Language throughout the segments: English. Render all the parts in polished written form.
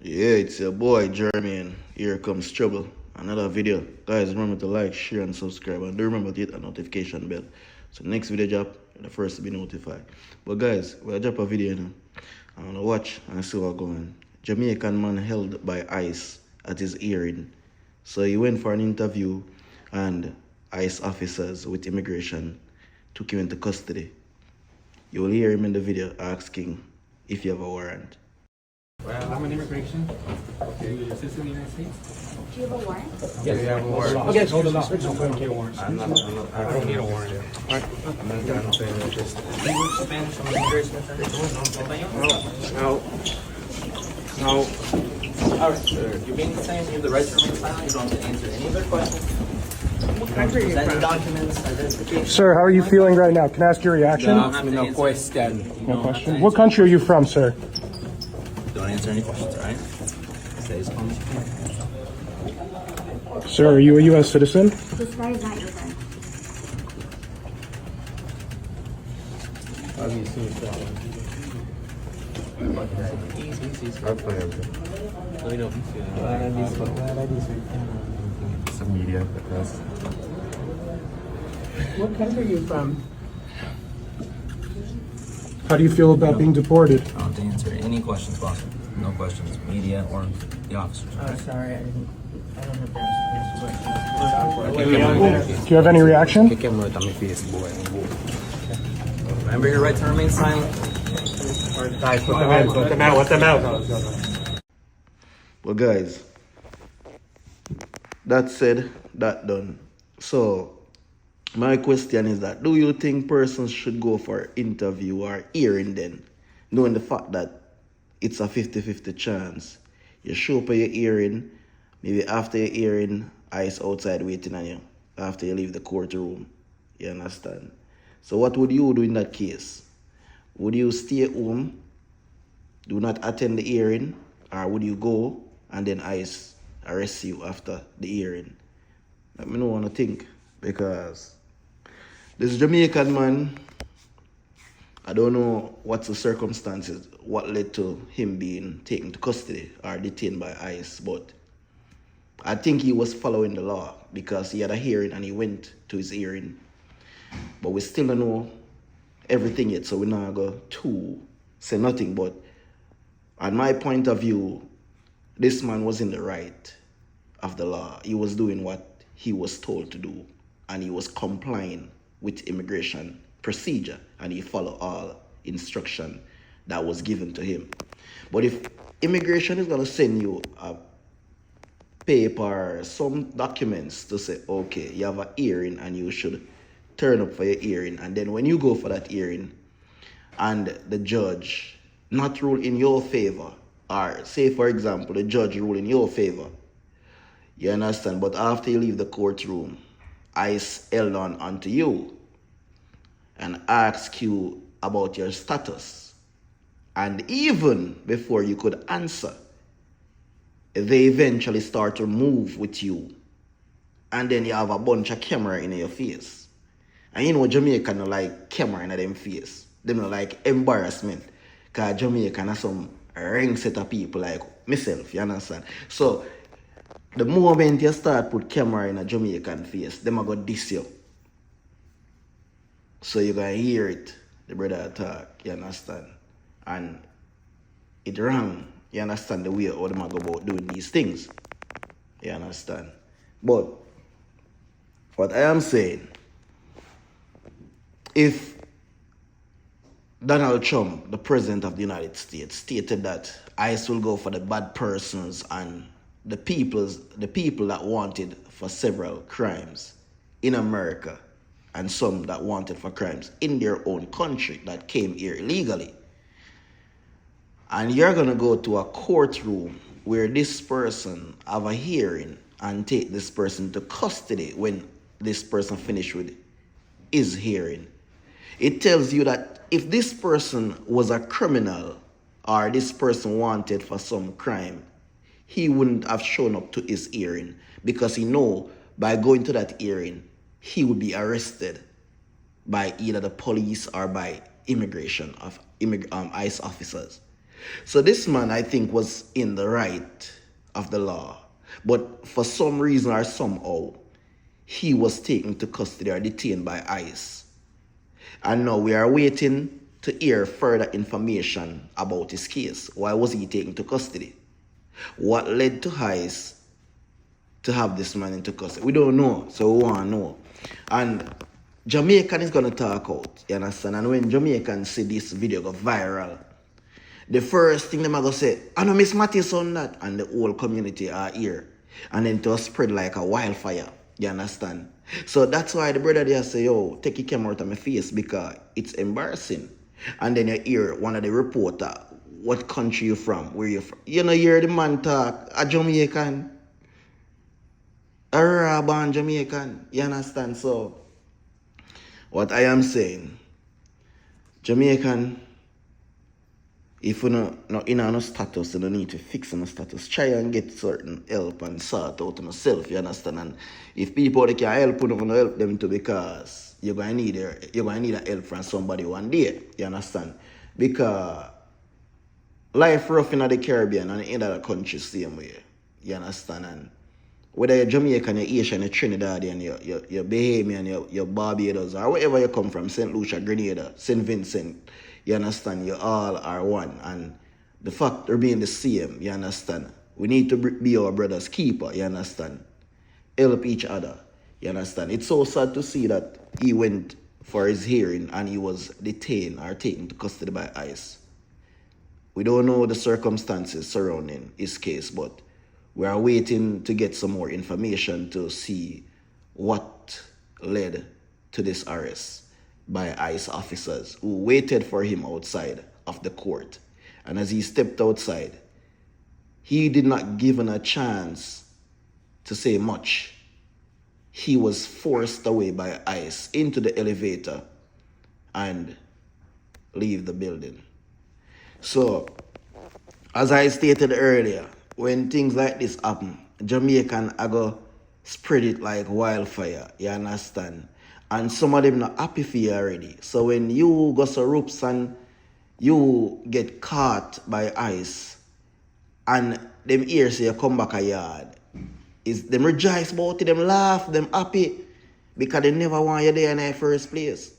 Yeah, it's your boy Jeremy, and here comes trouble. Another video. Guys, remember to like, share, and subscribe. And do remember to hit the notification bell. So next video drop, you're the first to be notified. But guys, we'll drop a video now. I wanna watch and see what's going. Jamaican man held by ICE at his hearing. So he went for an interview, and ICE officers with immigration took him into custody. You will hear him in the video asking if you have a warrant. Well, I'm an immigration. Okay, you're a citizen of the United States? Do you have a warrant? Yes, we have a warrant. Okay, hold it up. I don't need a warrant. I don't need a warrant. All right. I'm not going to say that. Do you speak Spanish from immigration? No. All right, sir. You're being detained. You have the right to remain silent. You don't have to answer any other questions. What country are you from? Documents, identification. Sir, how are you feeling right now? Can I ask your reaction? No question. No question. What country are you from, sir? Don't answer any questions, all right? Stay as calm as you can. Sir, are you a U.S. citizen? This guy is not your friend. Some media, the press. What country are you from? How do you feel about being deported? I don't have to answer any questions, boss. No questions, media or the officers. Oh, sorry, I don't have to answer questions. Do you have any reaction? Remember your right to remain silent. Guys, put them out. Well, guys, that said, that done. So, my question is that, do you think persons should go for interview or hearing then, knowing the fact that it's a 50-50 chance? You show up at your hearing, maybe after your hearing, ICE outside waiting on you, after you leave the courtroom. You understand? So what would you do in that case? Would you stay at home, do not attend the hearing, or would you go and then ICE arrest you after the hearing? Let me know what I think, because this Jamaican man, I don't know what's the circumstances, what led to him being taken to custody or detained by ICE, but I think he was following the law because he had a hearing and he went to his hearing. But we still don't know everything yet, so we're not going to say nothing. But on my point of view, this man was in the right of the law. He was doing what he was told to do, and he was complying with immigration procedure, and he followed all instruction that was given to him. But if immigration is going to send you a paper, some documents to say, okay, you have a hearing and you should turn up for your hearing, and then when you go for that hearing and the judge not rule in your favor, or say for example the judge rule in your favor, you understand, but after you leave the courtroom, ICE held on onto you and ask you about your status, and even before you could answer, they eventually start to move with you, and then you have a bunch of camera in your face. And you know Jamaican don't like camera in them face. They don't like embarrassment, because Jamaican are some ring set of people like myself, you understand? So the moment you start put camera in a Jamaican face, them are going to diss you. So you're going to hear it, the brother talk, you understand? And it wrong, you understand the way how them are go about doing these things. You understand? But what I am saying, if Donald Trump, the president of the United States, stated that ICE will go for the bad persons and the people that wanted for several crimes in America, and some that wanted for crimes in their own country that came here illegally, and you're going to go to a courtroom where this person have a hearing and take this person to custody when this person finished with his hearing, it tells you that if this person was a criminal or this person wanted for some crime, he wouldn't have shown up to his hearing, because he know by going to that hearing, he would be arrested by either the police or by immigration of ICE officers. So this man, I think, was in the right of the law. But for some reason or somehow, he was taken to custody or detained by ICE. And now we are waiting to hear further information about his case. Why was he taken to custody? What led to ICE to have this man into custody? We don't know, so we want to know. And Jamaican is going to talk out, you understand? And when Jamaican see this video go viral, the first thing them are going to say, I know Miss Mattis on that. And the whole community are here. And then to spread like a wildfire. You understand? So that's why the brother there say, yo, take your camera out of my face because it's embarrassing. And then you hear one of the reporter, what country you from, where you from. You know, you hear the man talk, a Jamaican. A raw-born Jamaican. You understand? So, what I am saying, Jamaican, if you not in no status, you don't need to fix no status. Try and get certain help and sort out on yourself, you understand? And if people they can help you, don't help them too because you're gonna need a help from somebody one day, you understand? Because life rough in the Caribbean and in other countries same way, you understand? And whether you're Jamaican, you're Asian, you're Trinidadian, you're Bahamian, you're Barbados, or wherever you come from, St. Lucia, Grenada, St. Vincent, you understand, you all are one. And the fact remain the same, you understand. We need to be our brother's keeper, you understand. Help each other, you understand. It's so sad to see that he went for his hearing and he was detained or taken to custody by ICE. We don't know the circumstances surrounding his case, but we are waiting to get some more information to see what led to this arrest by ICE officers who waited for him outside of the court. And as he stepped outside, he did not given a chance to say much. He was forced away by ICE into the elevator and leave the building. So, as I stated earlier, when things like this happen, Jamaican are go spread it like wildfire, you understand? And some of them not happy for you already. So when you go to ropes and you get caught by ICE and them hear say you come back a yard, is them rejoice about it, them laugh, them happy because they never want you there in the first place.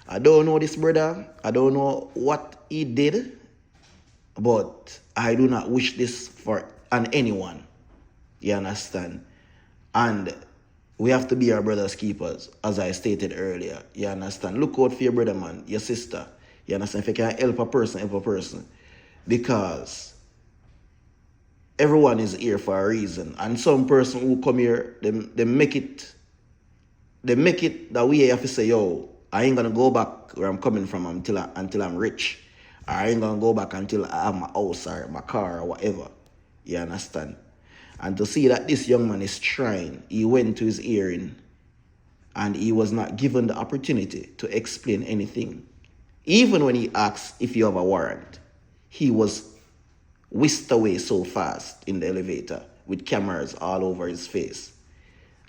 I don't know this brother, I don't know what he did, but I do not wish this for anyone. You understand? And we have to be our brother's keepers, as I stated earlier. You understand? Look out for your brother, man, your sister. You understand? If you can help a person, help a person. Because everyone is here for a reason. And some person who come here, they make it that way you have to say, yo, I ain't gonna go back where I'm coming from until I'm rich. Or I ain't gonna go back until I have my house or my car or whatever. You understand? And to see that this young man is trying, he went to his hearing and he was not given the opportunity to explain anything. Even when he asked if you have a warrant, he was whisked away so fast in the elevator with cameras all over his face.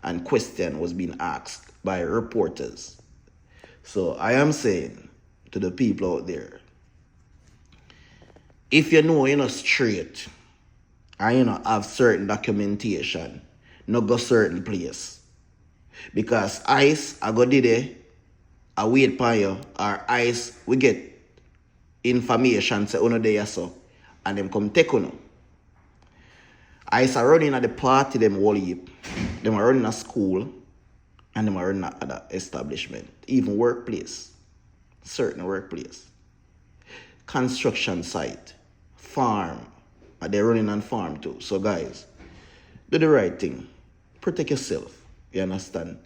And question was being asked by reporters. So I am saying to the people out there, if you know you're not straight and you not have certain documentation, not go certain place. Because ICE, I go did it, I wait for you, or ICE, we get information, say, uno there so, and them come take uno. ICE are running at the party, them whole heap. Them are running a school, and them are running at other establishment, even workplace, certain workplace, construction site, farm, and they're running on farm too. So guys, do the right thing. Protect yourself. You understand?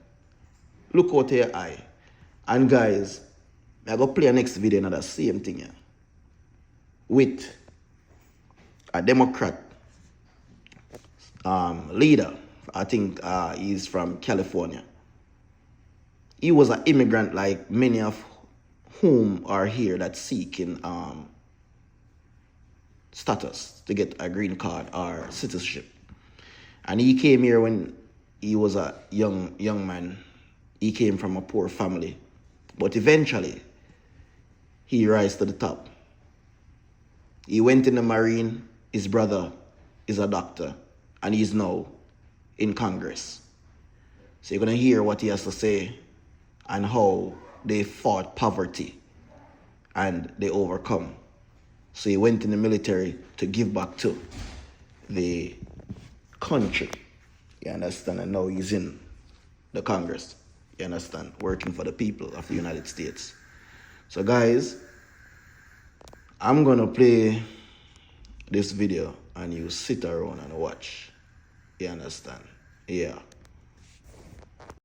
Look out your eye. And guys, I go play a next video another same thing here. With a Democrat leader. I think he's from California. He was an immigrant like many of whom are here that's seeking status to get a green card or citizenship. And he came here when he was a young man. He came from a poor family. But eventually, he rise to the top. He went in the Marine. His brother is a doctor, and he's now in Congress. So you're going to hear what he has to say and how they fought poverty and they overcome. So he went in the military to give back to the country. You understand? And now he's in the Congress. You understand? Working for the people of the United States. So guys, I'm gonna play this video and you sit around and watch. You understand? Yeah.